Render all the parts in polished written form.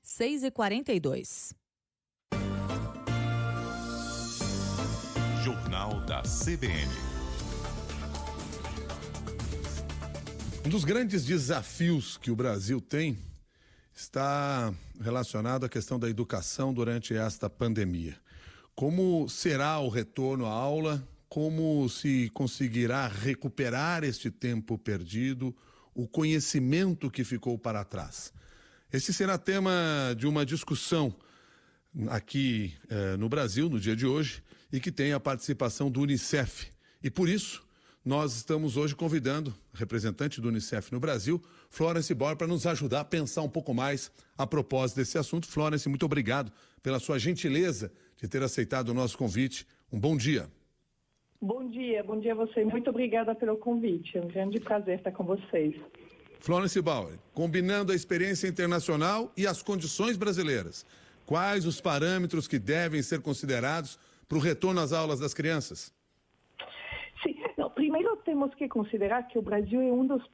6h42. Jornal da CBN. Um dos grandes desafios que o Brasil tem está relacionado à questão da educação durante esta pandemia. Como será o retorno à aula? Como se conseguirá recuperar este tempo perdido, o conhecimento que ficou para trás? Esse será tema de uma discussão aqui no Brasil, no dia de hoje, e que tem a participação do Unicef. E por isso, nós estamos hoje convidando a representante do Unicef no Brasil, Florence Bauer, para nos ajudar a pensar um pouco mais a propósito desse assunto. Florence, muito obrigado pela sua gentileza de ter aceitado o nosso convite. Um bom dia. Bom dia a você. Muito obrigada pelo convite. É um grande prazer estar com vocês. Florence Bauer, combinando a experiência internacional e as condições brasileiras, quais os parâmetros que devem ser considerados para o retorno às aulas das crianças? Sim, primeiro temos que considerar que o Brasil é um dos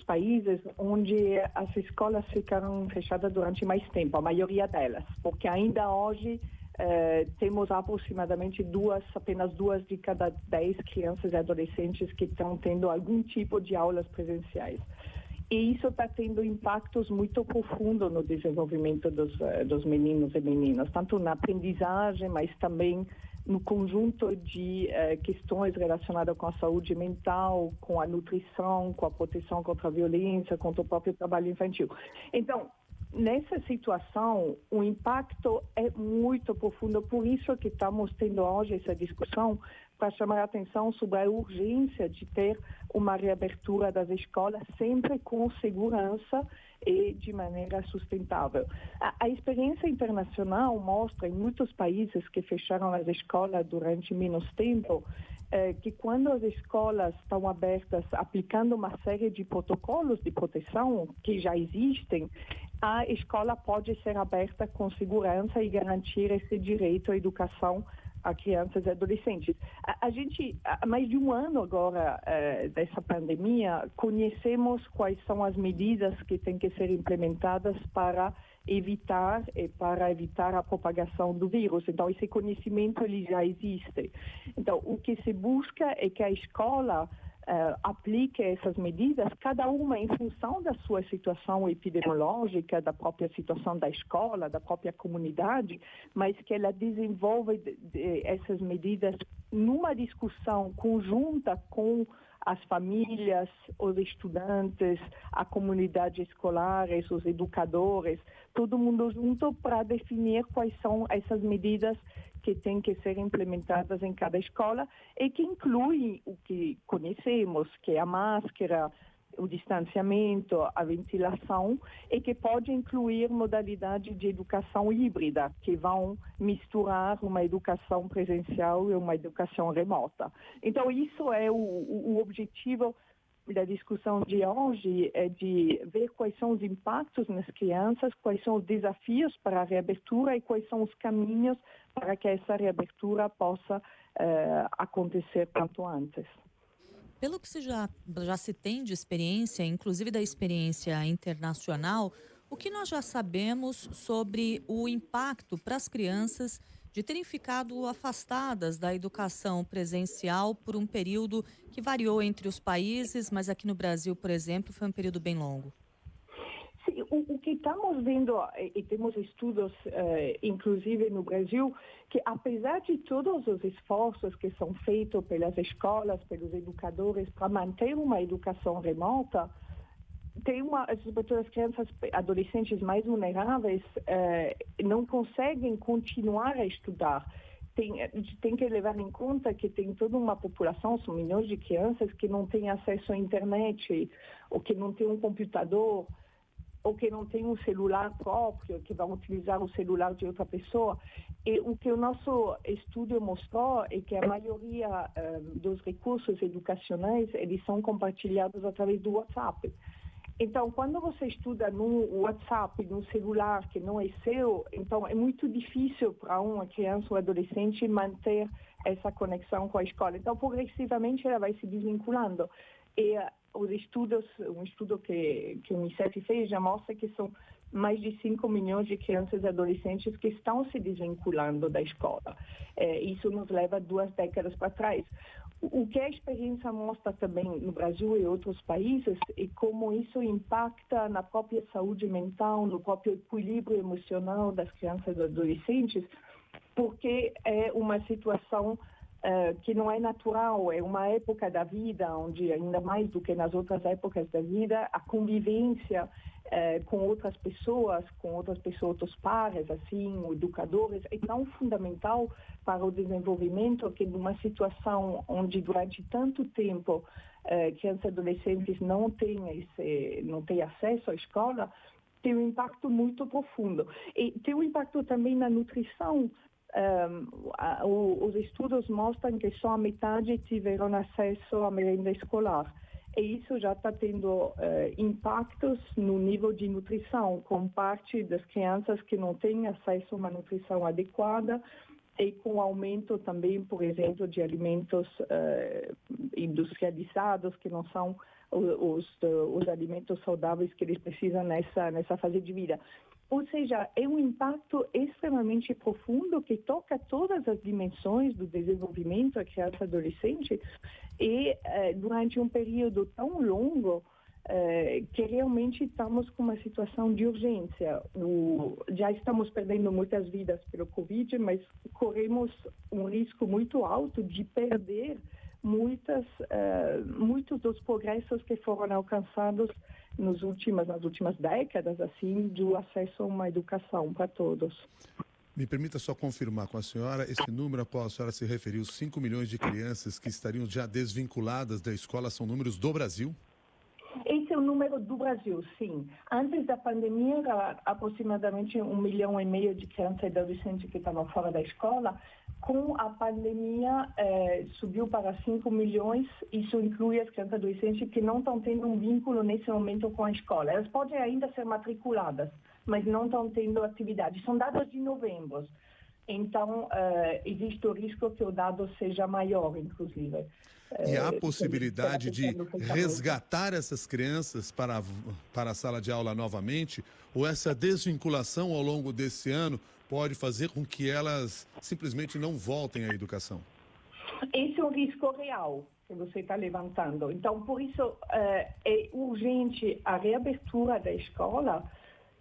países onde as escolas ficaram fechadas durante mais tempo, a maioria delas, porque ainda hoje temos aproximadamente apenas 2 de cada 10 crianças e adolescentes que estão tendo algum tipo de aulas presenciais. E isso está tendo impactos muito profundos no desenvolvimento dos meninos e meninas, tanto na aprendizagem, mas também no conjunto de questões relacionadas com a saúde mental, com a nutrição, com a proteção contra a violência, contra o próprio trabalho infantil. Então, nessa situação, o impacto é muito profundo, por isso que estamos tendo hoje essa discussão para chamar a atenção sobre a urgência de ter uma reabertura das escolas sempre com segurança e de maneira sustentável. A experiência internacional mostra em muitos países que fecharam as escolas durante menos tempo que quando as escolas estão abertas aplicando uma série de protocolos de proteção que já existem, a escola pode ser aberta com segurança e garantir esse direito à educação a crianças e adolescentes. A gente, há mais de um ano agora dessa pandemia, conhecemos quais são as medidas que têm que ser implementadas para evitar a propagação do vírus. Então, esse conhecimento ele já existe. Então, o que se busca é que a escola aplique essas medidas, cada uma em função da sua situação epidemiológica, da própria situação da escola, da própria comunidade, mas que ela desenvolva essas medidas numa discussão conjunta com as famílias, os estudantes, a comunidade escolar, os educadores, todo mundo junto para definir quais são essas medidas que têm que ser implementadas em cada escola e que incluem o que conhecemos, que é a máscara, o distanciamento, a ventilação, e que pode incluir modalidades de educação híbrida, que vão misturar uma educação presencial e uma educação remota. Então, isso é o objetivo da discussão de hoje, é de ver quais são os impactos nas crianças, quais são os desafios para a reabertura e quais são os caminhos para que essa reabertura possa acontecer quanto antes. Pelo que já se tem de experiência, inclusive da experiência internacional, o que nós já sabemos sobre o impacto para as crianças de terem ficado afastadas da educação presencial por um período que variou entre os países, mas aqui no Brasil, por exemplo, foi um período bem longo? Sim, o que estamos vendo, e temos estudos, inclusive no Brasil, que apesar de todos os esforços que são feitos pelas escolas, pelos educadores para manter uma educação remota, sobretudo as crianças adolescentes mais vulneráveis não conseguem continuar a estudar. Tem que levar em conta que tem toda uma população, são milhões de crianças que não têm acesso à internet, ou que não têm um computador, ou que não tem um celular próprio, que vão utilizar o celular de outra pessoa. E o que o nosso estudo mostrou é que a maioria dos recursos educacionais, eles são compartilhados através do WhatsApp. Então, quando você estuda no WhatsApp, no celular que não é seu, então é muito difícil para uma criança ou adolescente manter essa conexão com a escola. Então, progressivamente, ela vai se desvinculando. E os estudos, um estudo que o Unicef fez já mostra que são mais de 5 milhões de crianças e adolescentes que estão se desvinculando da escola. Isso nos leva 2 décadas para trás. O que a experiência mostra também no Brasil e outros países é como isso impacta na própria saúde mental, no próprio equilíbrio emocional das crianças e adolescentes, porque é uma situação que não é natural, é uma época da vida onde, ainda mais do que nas outras épocas da vida, a convivência com outras pessoas, outros pares, assim, educadores, é tão fundamental para o desenvolvimento que numa situação onde durante tanto tempo crianças e adolescentes não têm acesso à escola, tem um impacto muito profundo. E tem um impacto também na nutrição. Os estudos mostram que só a metade tiveram acesso à merenda escolar. E isso já está tendo impactos no nível de nutrição, com parte das crianças que não têm acesso a uma nutrição adequada e com aumento também, por exemplo, de alimentos industrializados, que não são os alimentos saudáveis que eles precisam nessa fase de vida. Ou seja, é um impacto extremamente profundo que toca todas as dimensões do desenvolvimento da criança e adolescente e durante um período tão longo que realmente estamos com uma situação de urgência. Já estamos perdendo muitas vidas pelo Covid, mas corremos um risco muito alto de perder muitos dos progressos que foram alcançados nas últimas décadas, assim, do acesso a uma educação para todos. Me permita só confirmar com a senhora esse número a qual a senhora se referiu, 5 milhões de crianças que estariam já desvinculadas da escola, são números do Brasil? Esse é o número do Brasil, sim. Antes da pandemia, era aproximadamente 1,5 milhão de crianças e adolescentes que estavam fora da escola. Com a pandemia, subiu para 5 milhões. Isso inclui as crianças e adolescentes que não estão tendo um vínculo nesse momento com a escola. Elas podem ainda ser matriculadas, mas não estão tendo atividade. São dados de novembro. Então, existe o risco que o dado seja maior, inclusive. E há a possibilidade de resgatar essas crianças para a sala de aula novamente? Ou essa desvinculação ao longo desse ano pode fazer com que elas simplesmente não voltem à educação? Esse é um risco real que você está levantando. Então, por isso, é urgente a reabertura da escola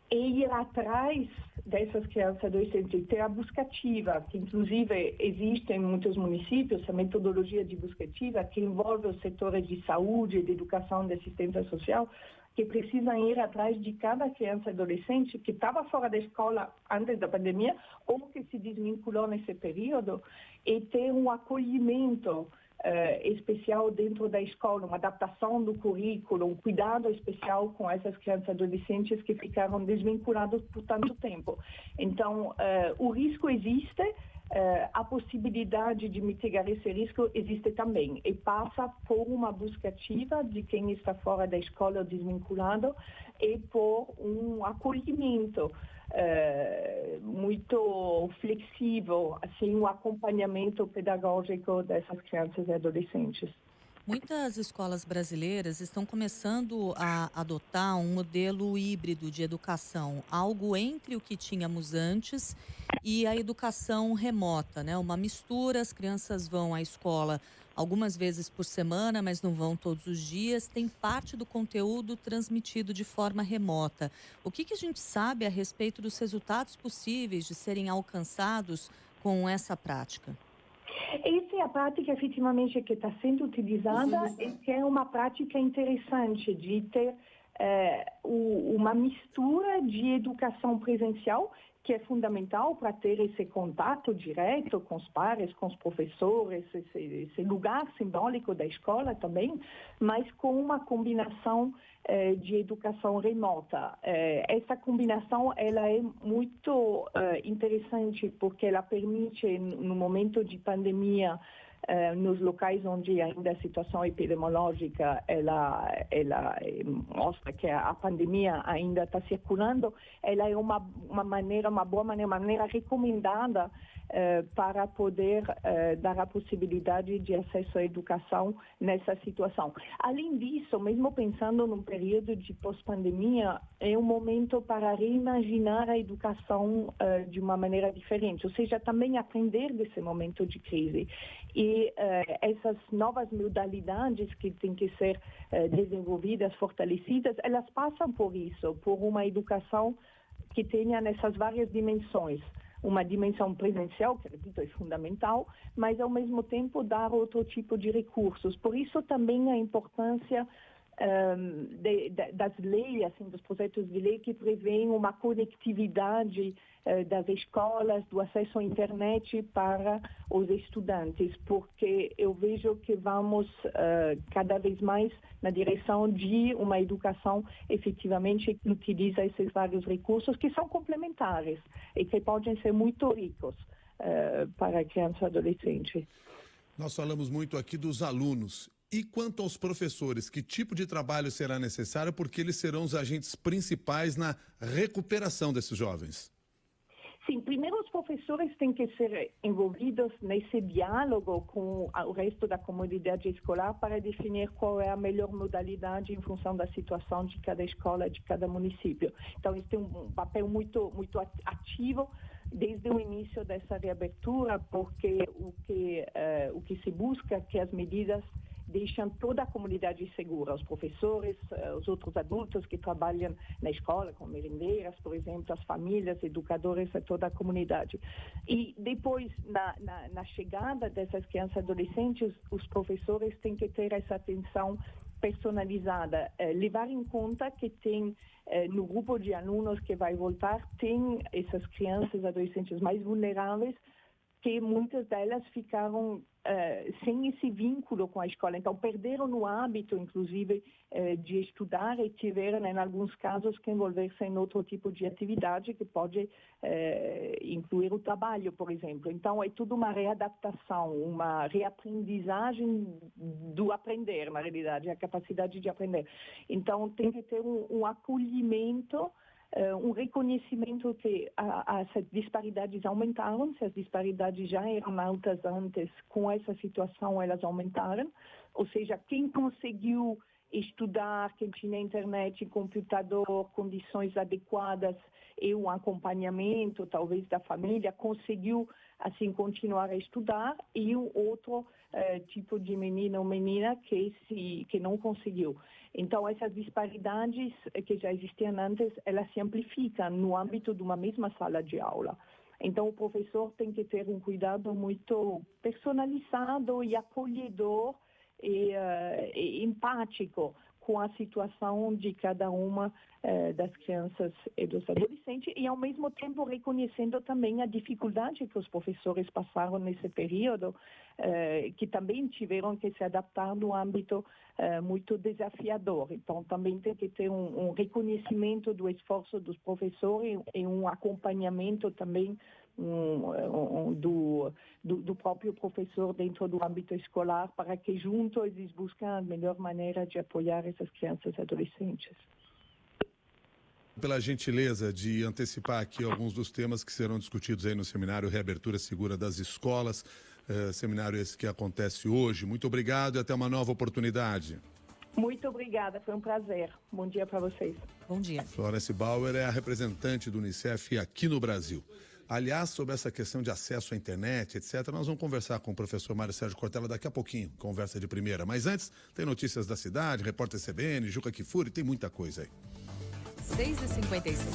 e ir atrás dessas crianças e adolescentes, ter a busca ativa, que inclusive existe em muitos municípios, a metodologia de busca ativa, que envolve os setores de saúde, de educação e de assistência social, que precisam ir atrás de cada criança e adolescente que estava fora da escola antes da pandemia ou que se desvinculou nesse período e ter um acolhimento especial dentro da escola, uma adaptação do currículo, um cuidado especial com essas crianças e adolescentes que ficaram desvinculados por tanto tempo. Então, o risco existe, a possibilidade de mitigar esse risco existe também e passa por uma busca ativa de quem está fora da escola ou desvinculado e por um acolhimento muito flexível, assim, um acompanhamento pedagógico dessas crianças e adolescentes. Muitas escolas brasileiras estão começando a adotar um modelo híbrido de educação, algo entre o que tínhamos antes e a educação remota, né? Uma mistura, as crianças vão à escola algumas vezes por semana, mas não vão todos os dias. Tem parte do conteúdo transmitido de forma remota. O que a gente sabe a respeito dos resultados possíveis de serem alcançados com essa prática? Essa é a prática efetivamente que está sendo utilizada e que é uma prática interessante de ter uma mistura de educação presencial, que é fundamental para ter esse contato direto com os pares, com os professores, esse lugar simbólico da escola também, mas com uma combinação de educação remota. Essa combinação ela é muito interessante porque ela permite, no momento de pandemia, nos locais onde ainda a situação epidemiológica ela mostra que a pandemia ainda está circulando, ela é uma boa maneira recomendada para poder dar a possibilidade de acesso à educação nessa situação. Além disso, mesmo pensando num período de pós-pandemia, é um momento para reimaginar a educação de uma maneira diferente, ou seja, também aprender desse momento de crise. E essas novas modalidades que têm que ser desenvolvidas, fortalecidas, elas passam por isso, por uma educação que tenha nessas várias dimensões. Uma dimensão presencial, que, repito, é fundamental, mas, ao mesmo tempo, dar outro tipo de recursos. Por isso, também a importância das leis, assim, dos projetos de lei que prevêem uma conectividade das escolas, do acesso à internet para os estudantes, porque eu vejo que vamos cada vez mais na direção de uma educação efetivamente que utiliza esses vários recursos que são complementares e que podem ser muito ricos para a criança e adolescente. Nós falamos muito aqui dos alunos. E quanto aos professores, que tipo de trabalho será necessário, porque eles serão os agentes principais na recuperação desses jovens? Sim, primeiro os professores têm que ser envolvidos nesse diálogo com o resto da comunidade escolar para definir qual é a melhor modalidade em função da situação de cada escola, de cada município. Então, isso tem um papel muito ativo desde o início dessa reabertura, porque o que se busca é que as medidas deixam toda a comunidade segura, os professores, os outros adultos que trabalham na escola, como merendeiras, por exemplo, as famílias, educadores, toda a comunidade. E depois, na chegada dessas crianças e adolescentes, os professores têm que ter essa atenção personalizada, levar em conta que tem no grupo de alunos que vai voltar, tem essas crianças e adolescentes mais vulneráveis, que muitas delas ficaram sem esse vínculo com a escola. Então, perderam o hábito, inclusive, de estudar e tiveram, em alguns casos, que envolver-se em outro tipo de atividade que pode incluir o trabalho, por exemplo. Então, é tudo uma readaptação, uma reaprendizagem do aprender, na realidade, a capacidade de aprender. Então, tem que ter um acolhimento, um reconhecimento que as disparidades aumentaram, se as disparidades já eram altas antes, com essa situação elas aumentaram, ou seja, quem conseguiu estudar, quem tinha internet, computador, condições adequadas e um acompanhamento, talvez, da família, conseguiu, assim, continuar a estudar, e o outro tipo de menino ou menina que não conseguiu. Então, essas disparidades que já existiam antes, elas se amplificam no âmbito de uma mesma sala de aula. Então, o professor tem que ter um cuidado muito personalizado e acolhedor e empático com a situação de cada uma das crianças e dos adolescentes, e, ao mesmo tempo, reconhecendo também a dificuldade que os professores passaram nesse período, que também tiveram que se adaptar num âmbito muito desafiador. Então, também tem que ter um reconhecimento do esforço dos professores e um acompanhamento também do próprio professor dentro do âmbito escolar, para que juntos eles busquem a melhor maneira de apoiar essas crianças e adolescentes. Pela gentileza de antecipar aqui alguns dos temas que serão discutidos aí no seminário Reabertura Segura das Escolas, seminário esse que acontece hoje. Muito obrigado e até uma nova oportunidade. Muito obrigada, foi um prazer. Bom dia para vocês. Bom dia. Florence Bauer é a representante do Unicef aqui no Brasil. Aliás, sobre essa questão de acesso à internet, etc., nós vamos conversar com o professor Mário Sérgio Cortella daqui a pouquinho, conversa de primeira. Mas antes, tem notícias da cidade, repórter CBN, Juca Kifuri, tem muita coisa aí. 6h56.